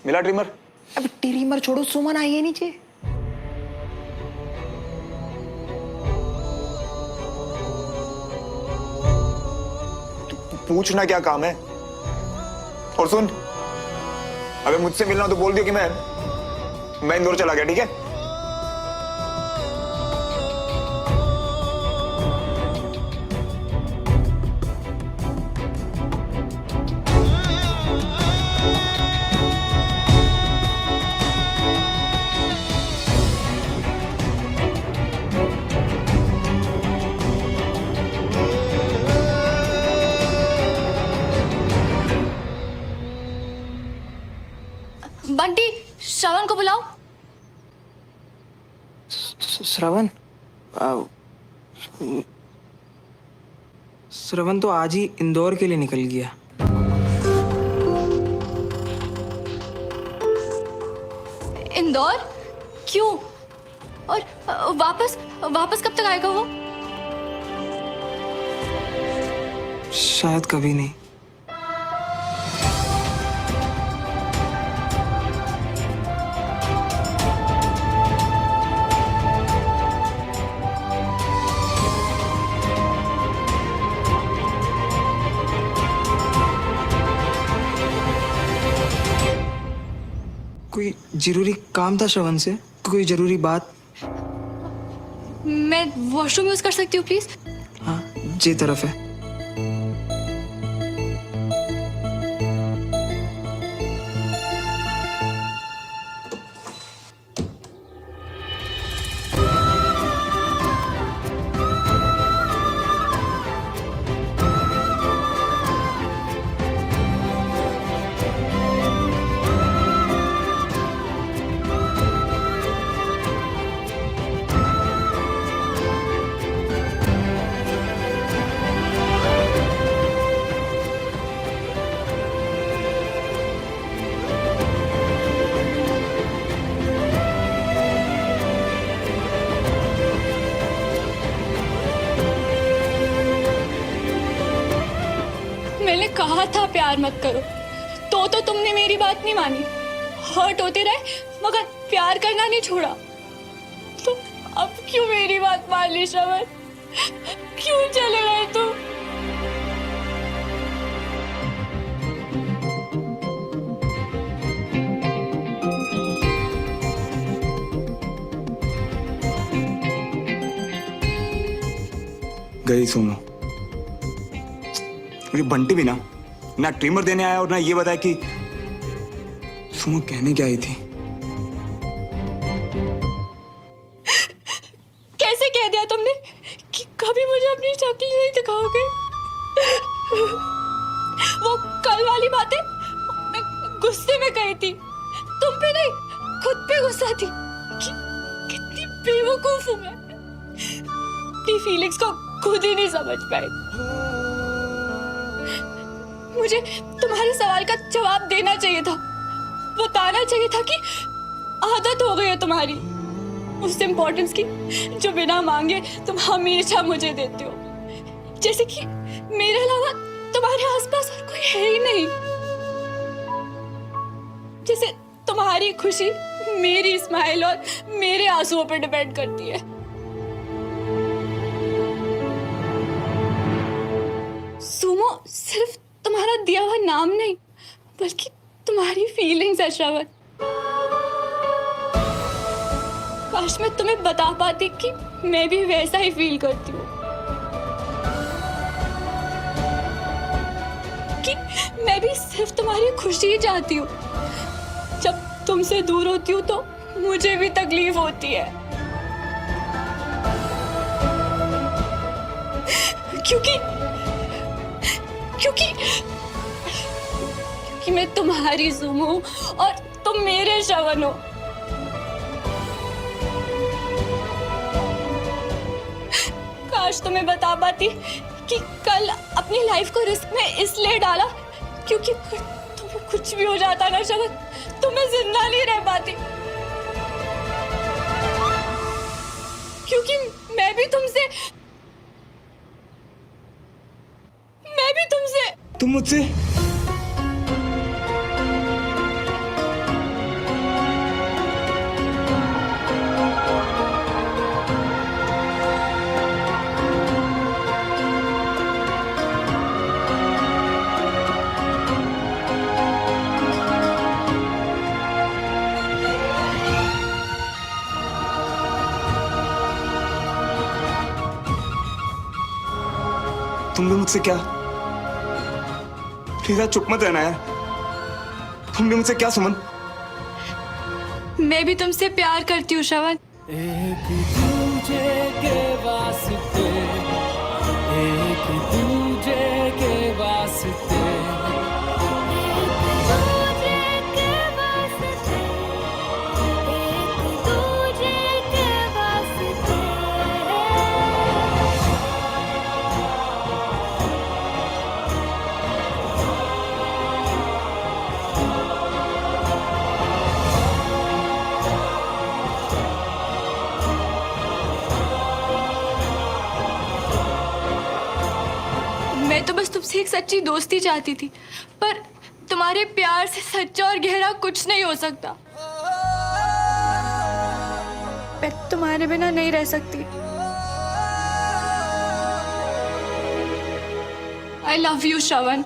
मिला ट्रिमर? अब ट्रिमर छोड़ो, सुमन आई है नीचे। पूछना क्या काम है? और सुन, अगर मुझसे मिलना हो तो बोल दियो कि मैं इंदौर चला गया, ठीक है? बंटी, श्रवण को बुलाओ। श्रवण? श्रवण तो आज ही इंदौर के लिए निकल गया। इंदौर? क्यों? और वापस वापस कब तक आएगा वो? शायद कभी नहीं। कोई जरूरी काम था श्रवण से? कोई जरूरी बात? मैं वॉशरूम यूज कर सकती हूँ प्लीज? हाँ, जी तरफ है। मैंने कहा था प्यार मत करो, तो तुमने मेरी बात नहीं मानी। हर्ट होते रहे मगर प्यार करना नहीं छोड़ा। तो अब क्यों मेरी बात मान ली श्रवण? क्यों चले गए तुम? गई सुनो। मुझे बंटी भी ना ट्रिमर देने आया और ना ये बताया कि सुमो कहने क्या आई थी। कैसे कह दिया तुमने कि कभी मुझे अपनी शक्ल नहीं दिखाओगे? वो कल वाली बातें मैं गुस्से में कही थी, तुम पे नहीं, खुद पे गुस्सा थी। कितनी बेवकूफ हूं मैं, अपनी फीलिंग्स को खुद ही नहीं समझ पाई। मुझे तुम्हारे सवाल का जवाब देना चाहिए था, बताना चाहिए था कि आदत हो गई है तुम्हारी उस इम्पोर्टेंस की जो बिना मांगे तुम हमेशा मुझे देते हो, जैसे कि मेरे अलावा तुम्हारे आसपास और कोई है ही नहीं। जैसे तुम्हारी खुशी मेरी स्माइल और मेरे आंसुओं पर डिपेंड करती है। सुमो सिर्फ तुम्हारा दिया हुआ नाम नहीं बल्कि तुम्हारी फीलिंग्स है श्रवण। काश मैं तुम्हें बता पाती कि मैं भी वैसा ही फील करती हूँ, कि मैं भी सिर्फ तुम्हारी खुशी ही चाहती हूँ। जब तुमसे दूर होती हूँ तो मुझे भी तकलीफ होती है, क्योंकि मैं तुम्हारी सुमो और तुम मेरे श्रवण हो। काश तुम्हें बता पाती कि कल अपनी लाइफ को रिस्क में इसलिए डाला क्योंकि तुम्हें कुछ भी हो जाता ना श्रवण, तो मैं जिंदा नहीं रह पाती। क्योंकि मैं भी तुमसे तुम मुझसे सुन लो मुझसे क्या। प्लीज यार चुप मत रहना यार। तुमने मुझसे क्या सुमन? मैं भी तुमसे प्यार करती हूँ श्रवण। एक दूजे के वास्ते, एक दूजे के वास्ते, मैं तो बस तुमसे एक सच्ची दोस्ती चाहती थी, पर तुम्हारे प्यार से सच्चा और गहरा कुछ नहीं हो सकता। मैं तुम्हारे बिना नहीं रह सकती। I love you, Shravan.